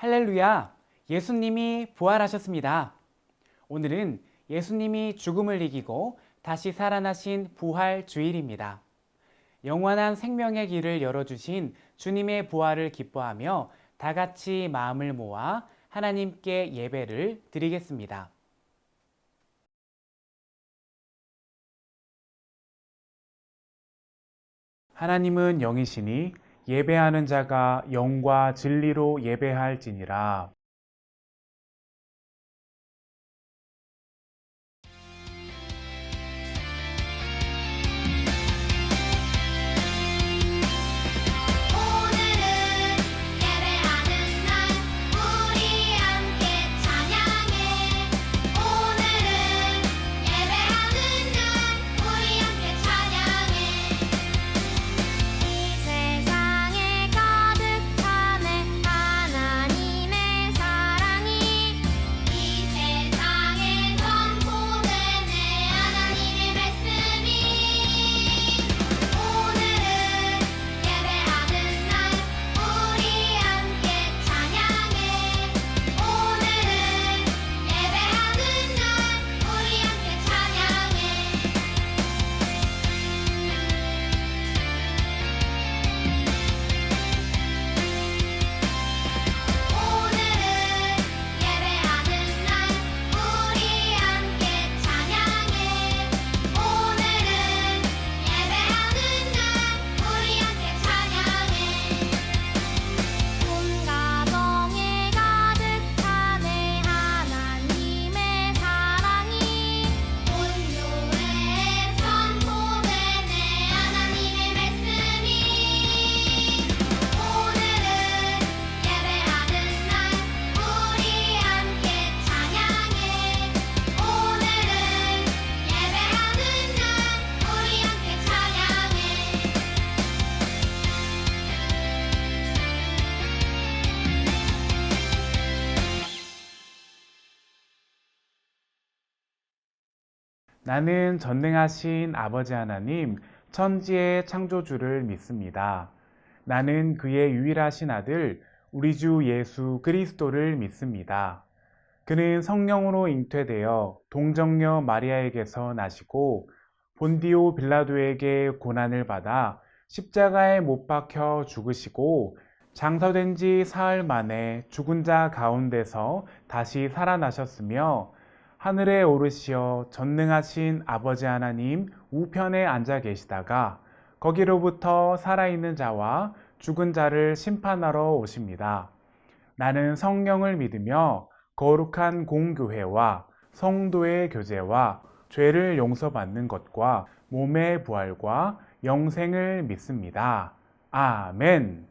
할렐루야! 예수님이 부활하셨습니다. 오늘은 예수님이 죽음을 이기고 다시 살아나신 부활 주일입니다. 영원한 생명의 길을 열어주신 주님의 부활을 기뻐하며 다 같이 마음을 모아 하나님께 예배를 드리겠습니다. 하나님은 영이시니 예배하는 자가 영과 진리로 예배할지니라. 나는 전능하신 아버지 하나님, 천지의 창조주를 믿습니다. 나는 그의 유일하신 아들, 우리 주 예수 그리스도를 믿습니다. 그는 성령으로 잉태되어 동정녀 마리아에게서 나시고 본디오 빌라도에게 고난을 받아 십자가에 못 박혀 죽으시고 장사된 지 사흘 만에 죽은 자 가운데서 다시 살아나셨으며 하늘에 오르시어 전능하신 아버지 하나님 우편에 앉아 계시다가 거기로부터 살아있는 자와 죽은 자를 심판하러 오십니다. 나는 성령을 믿으며 거룩한 공교회와 성도의 교제와 죄를 용서받는 것과 몸의 부활과 영생을 믿습니다. 아멘.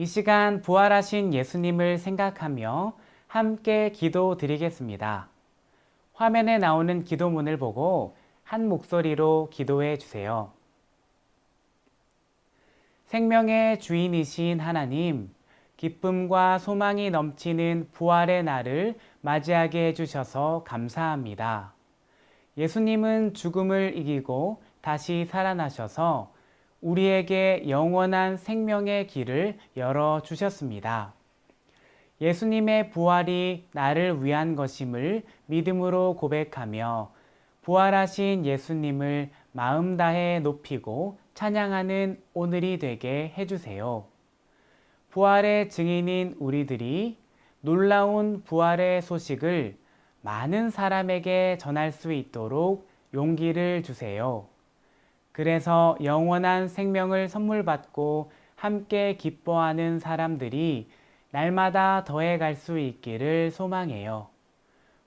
이 시간 부활하신 예수님을 생각하며 함께 기도 드리겠습니다. 화면에 나오는 기도문을 보고 한 목소리로 기도해 주세요. 생명의 주인이신 하나님, 기쁨과 소망이 넘치는 부활의 날을 맞이하게 해주셔서 감사합니다. 예수님은 죽음을 이기고 다시 살아나셔서 우리에게 영원한 생명의 길을 열어주셨습니다. 예수님의 부활이 나를 위한 것임을 믿음으로 고백하며 부활하신 예수님을 마음 다해 높이고 찬양하는 오늘이 되게 해주세요. 부활의 증인인 우리들이 놀라운 부활의 소식을 많은 사람에게 전할 수 있도록 용기를 주세요. 그래서 영원한 생명을 선물 받고 함께 기뻐하는 사람들이 날마다 더해갈 수 있기를 소망해요.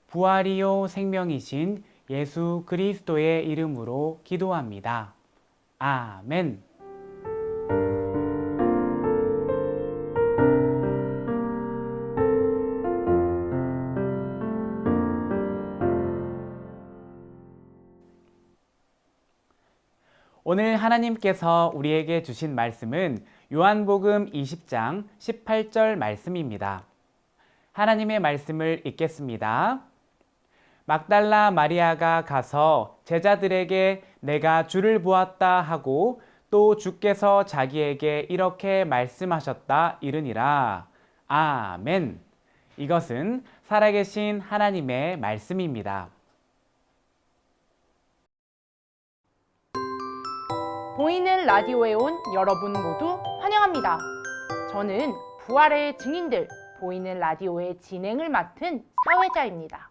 부활이요 생명이신 예수 그리스도의 이름으로 기도합니다. 아멘. 오늘 하나님께서 우리에게 주신 말씀은 요한복음 20장 18절 말씀입니다. 하나님의 말씀을 읽겠습니다. 막달라 마리아가 가서 제자들에게 내가 주를 보았다 하고 또 주께서 자기에게 이렇게 말씀하셨다 이르니라. 아멘. 이것은 살아계신 하나님의 말씀입니다. 보이는 라디오에 온 여러분 모두 환영합니다. 저는 부활의 증인들 보이는 라디오의 진행을 맡은 사회자입니다.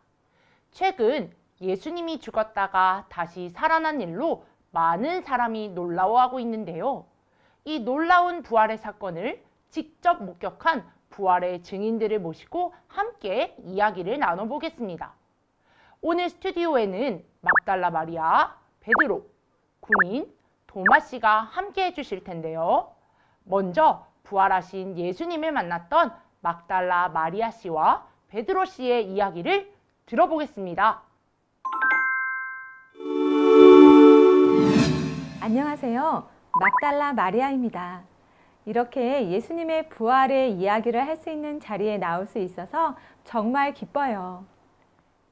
최근 예수님이 죽었다가 다시 살아난 일로 많은 사람이 놀라워하고 있는데요. 이 놀라운 부활의 사건을 직접 목격한 부활의 증인들을 모시고 함께 이야기를 나눠보겠습니다. 오늘 스튜디오에는 막달라 마리아, 베드로, 군인, 도마 씨가 함께 해주실 텐데요. 먼저 부활하신 예수님을 만났던 막달라 마리아 씨와 베드로 씨의 이야기를 들어보겠습니다. 안녕하세요. 막달라 마리아입니다. 이렇게 예수님의 부활의 이야기를 할 수 있는 자리에 나올 수 있어서 정말 기뻐요.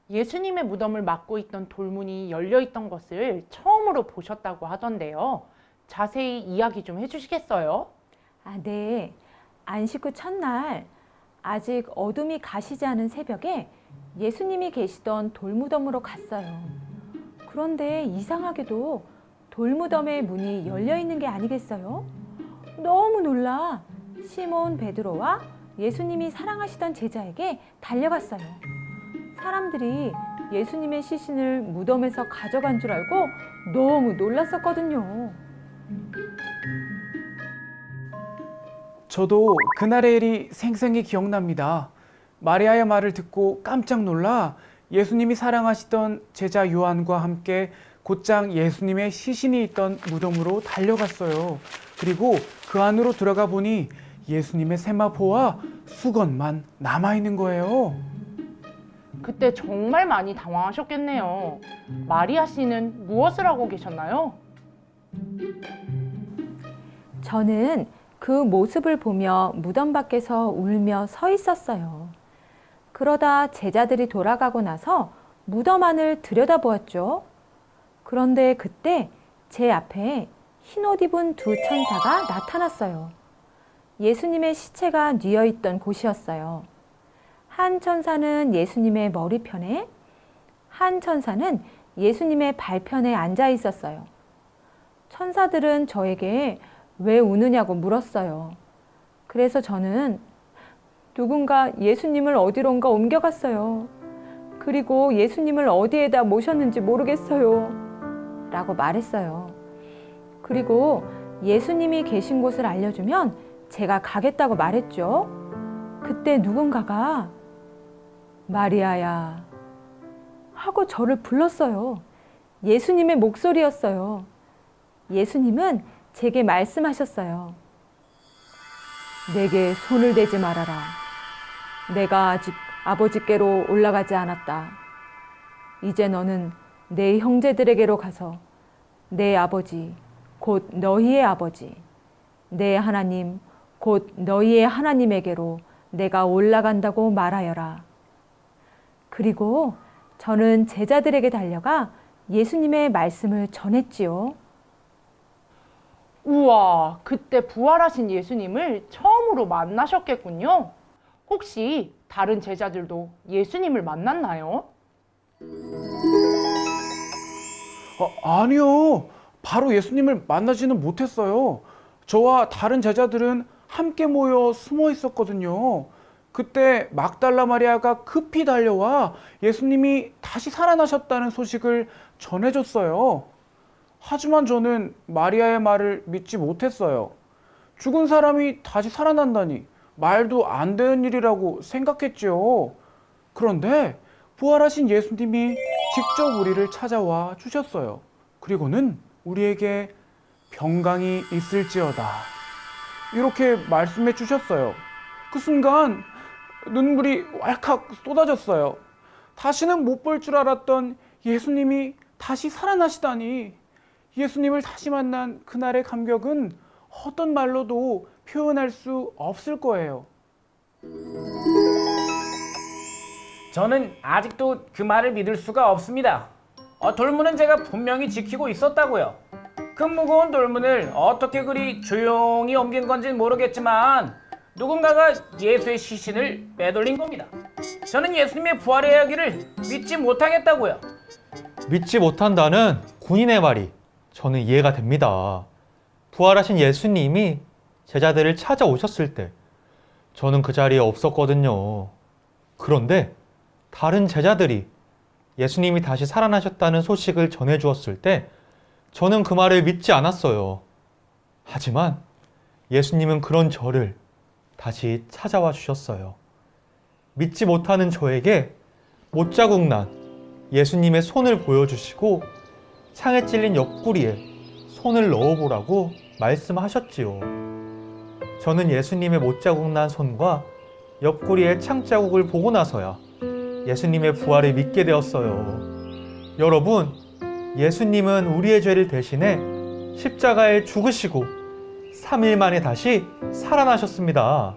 예수님의 무덤을 막고 있던 돌문이 열려있던 것을 처음으로 보셨다고 하던데요. 자세히 이야기 좀 해주시겠어요? 네. 안식 후 첫날 아직 어둠이 가시지 않은 새벽에 예수님이 계시던 돌무덤으로 갔어요. 그런데 이상하게도 돌무덤의 문이 열려 있는 게 아니겠어요? 너무 놀라 시몬 베드로와 예수님이 사랑하시던 제자에게 달려갔어요. 사람들이 예수님의 시신을 무덤에서 가져간 줄 알고 너무 놀랐었거든요. 저도 그날의 일이 생생히 기억납니다. 마리아의 말을 듣고 깜짝 놀라 예수님이 사랑하시던 제자 요한과 함께 곧장 예수님의 시신이 있던 무덤으로 달려갔어요. 그리고 그 안으로 들어가 보니 예수님의 세마포와 수건만 남아있는 거예요. 그때 정말 많이 당황하셨겠네요. 마리아 씨는 무엇을 하고 계셨나요? 저는 그 모습을 보며 무덤 밖에서 울며 서 있었어요. 그러다 제자들이 돌아가고 나서 무덤 안을 들여다보았죠. 그런데 그때 제 앞에 흰옷 입은 두 천사가 나타났어요. 예수님의 시체가 뉘어있던 곳이었어요. 한 천사는 예수님의 머리편에, 한 천사는 예수님의 발편에 앉아 있었어요. 천사들은 저에게 왜 우느냐고 물었어요. 그래서 저는 누군가 예수님을 어디론가 옮겨갔어요. 그리고 예수님을 어디에다 모셨는지 모르겠어요. 라고 말했어요. 그리고 예수님이 계신 곳을 알려주면 제가 가겠다고 말했죠. 그때 누군가가 마리아야 하고 저를 불렀어요. 예수님의 목소리였어요. 예수님은 제게 말씀하셨어요. 내게 손을 대지 말아라. 내가 아직 아버지께로 올라가지 않았다. 이제 너는 내 형제들에게로 가서 내 아버지, 곧 너희의 아버지, 내 하나님, 곧 너희의 하나님에게로 내가 올라간다고 말하여라. 그리고 저는 제자들에게 달려가 예수님의 말씀을 전했지요. 우와, 그때 부활하신 예수님을 처음으로 만나셨겠군요. 혹시 다른 제자들도 예수님을 만났나요? 아니요. 바로 예수님을 만나지는 못했어요. 저와 다른 제자들은 함께 모여 숨어 있었거든요. 그때 막달라 마리아가 급히 달려와 예수님이 다시 살아나셨다는 소식을 전해줬어요. 하지만 저는 마리아의 말을 믿지 못했어요. 죽은 사람이 다시 살아난다니 말도 안 되는 일이라고 생각했지요. 그런데 부활하신 예수님이 직접 우리를 찾아와 주셨어요. 그리고는 우리에게 평강이 있을지어다 이렇게 말씀해 주셨어요. 그 순간 눈물이 왈칵 쏟아졌어요. 다시는 못 볼 줄 알았던 예수님이 다시 살아나시다니, 예수님을 다시 만난 그날의 감격은 어떤 말로도 표현할 수 없을 거예요. 저는 아직도 그 말을 믿을 수가 없습니다. 돌문은 제가 분명히 지키고 있었다고요. 그 무거운 돌문을 어떻게 그리 조용히 옮긴 건지는 모르겠지만 누군가가 예수의 시신을 빼돌린 겁니다. 저는 예수님의 부활의 이야기를 믿지 못하겠다고요. 믿지 못한다는 군인의 말이 저는 이해가 됩니다. 부활하신 예수님이 제자들을 찾아오셨을 때 저는 그 자리에 없었거든요. 그런데 다른 제자들이 예수님이 다시 살아나셨다는 소식을 전해주었을 때 저는 그 말을 믿지 않았어요. 하지만 예수님은 그런 저를 다시 찾아와 주셨어요. 믿지 못하는 저에게 못자국 난 예수님의 손을 보여주시고 창에 찔린 옆구리에 손을 넣어보라고 말씀하셨지요. 저는 예수님의 못자국 난 손과 옆구리의 창자국을 보고 나서야 예수님의 부활을 믿게 되었어요. 여러분, 예수님은 우리의 죄를 대신해 십자가에 죽으시고 3일 만에 다시 살아나셨습니다.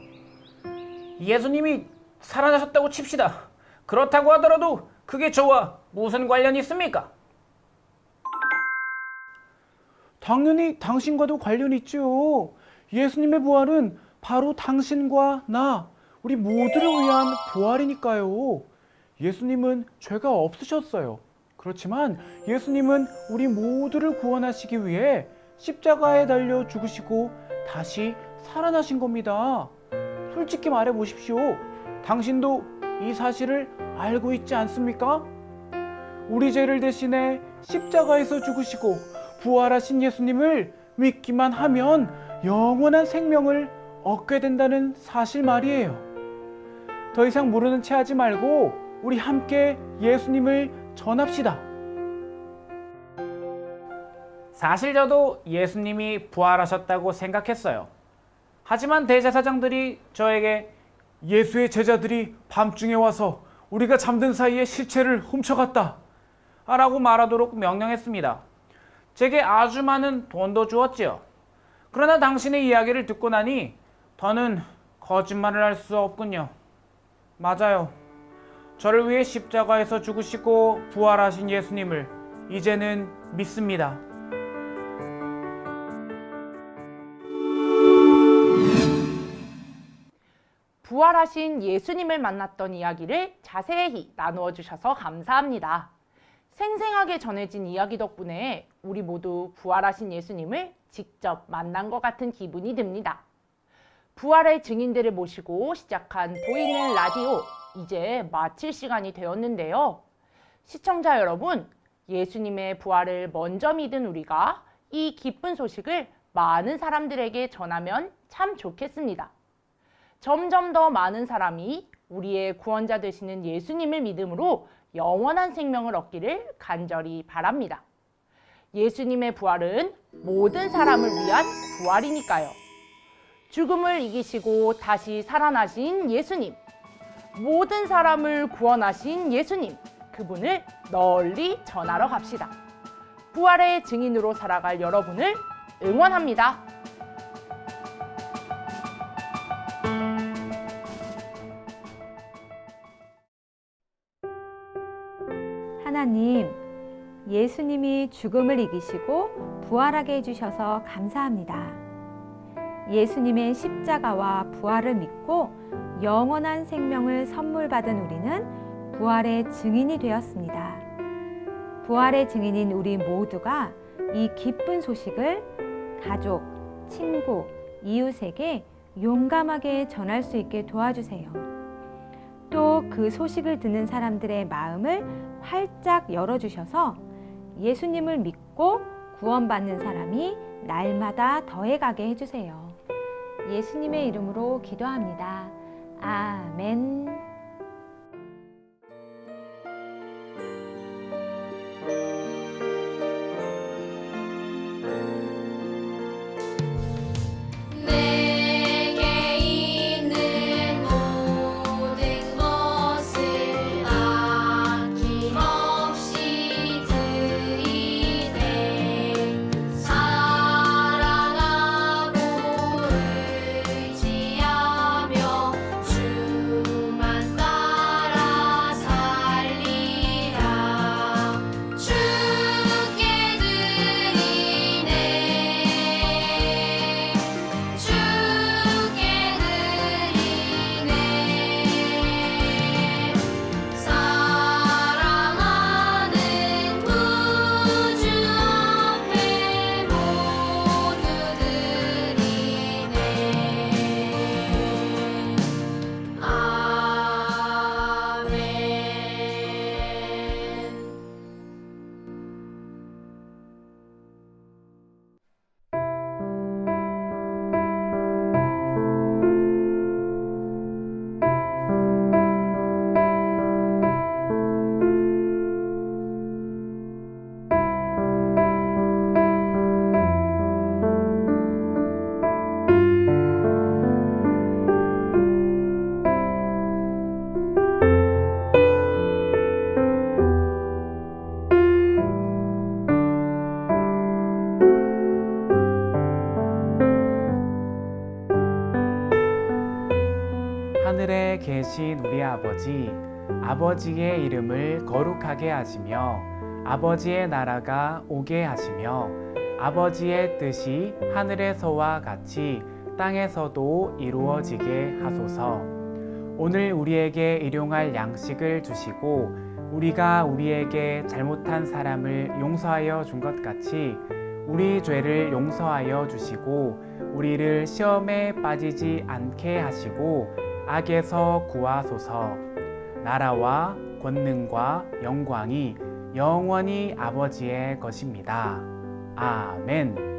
예수님이 살아나셨다고 칩시다. 그렇다고 하더라도 그게 저와 무슨 관련이 있습니까? 당연히 당신과도 관련이 있죠. 예수님의 부활은 바로 당신과 나, 우리 모두를 위한 부활이니까요. 예수님은 죄가 없으셨어요. 그렇지만 예수님은 우리 모두를 구원하시기 위해 십자가에 달려 죽으시고 다시 살아나신 겁니다. 솔직히 말해 보십시오. 당신도 이 사실을 알고 있지 않습니까? 우리 죄를 대신해 십자가에서 죽으시고 부활하신 예수님을 믿기만 하면 영원한 생명을 얻게 된다는 사실 말이에요. 더 이상 모르는 체 하지 말고 우리 함께 예수님을 전합시다. 사실 저도 예수님이 부활하셨다고 생각했어요. 하지만 대제사장들이 저에게 예수의 제자들이 밤중에 와서 우리가 잠든 사이에 시체를 훔쳐갔다 라고 말하도록 명령했습니다. 제게 아주 많은 돈도 주었지요. 그러나 당신의 이야기를 듣고 나니 더는 거짓말을 할 수 없군요. 맞아요. 저를 위해 십자가에서 죽으시고 부활하신 예수님을 이제는 믿습니다. 부활하신 예수님을 만났던 이야기를 자세히 나누어 주셔서 감사합니다. 생생하게 전해진 이야기 덕분에 우리 모두 부활하신 예수님을 직접 만난 것 같은 기분이 듭니다. 부활의 증인들을 모시고 시작한 보이는 라디오, 이제 마칠 시간이 되었는데요. 시청자 여러분, 예수님의 부활을 먼저 믿은 우리가 이 기쁜 소식을 많은 사람들에게 전하면 참 좋겠습니다. 점점 더 많은 사람이 우리의 구원자 되시는 예수님을 믿음으로 영원한 생명을 얻기를 간절히 바랍니다. 예수님의 부활은 모든 사람을 위한 부활이니까요. 죽음을 이기시고 다시 살아나신 예수님, 모든 사람을 구원하신 예수님, 그분을 널리 전하러 갑시다. 부활의 증인으로 살아갈 여러분을 응원합니다. 하나님, 예수님이 죽음을 이기시고 부활하게 해주셔서 감사합니다. 예수님의 십자가와 부활을 믿고 영원한 생명을 선물 받은 우리는 부활의 증인이 되었습니다. 부활의 증인인 우리 모두가 이 기쁜 소식을 가족, 친구, 이웃에게 용감하게 전할 수 있게 도와주세요. 또 그 소식을 듣는 사람들의 마음을 활짝 열어주셔서 예수님을 믿고 구원받는 사람이 날마다 더해가게 해주세요. 예수님의 이름으로 기도합니다. 아멘. 내게 있는 모든 것을 아낌없이 드리네. 사랑하고 의지하며 주만 따라 살리라. 주께 드리네. 주께 드리네. 사랑하는 구주 앞에 모두 드리네. 아멘. 하늘에 계신 우리 아버지, 아버지의 이름을 거룩하게 하시며 아버지의 나라가 오게 하시며 아버지의 뜻이 하늘에서와 같이 땅에서도 이루어지게 하소서. 오늘 우리에게 일용할 양식을 주시고 우리가 우리에게 잘못한 사람을 용서하여 준 것 같이 우리 죄를 용서하여 주시고 우리를 시험에 빠지지 않게 하시고 악에서 구하소서. 나라와 권능과 영광이 영원히 아버지의 것입니다. 아멘.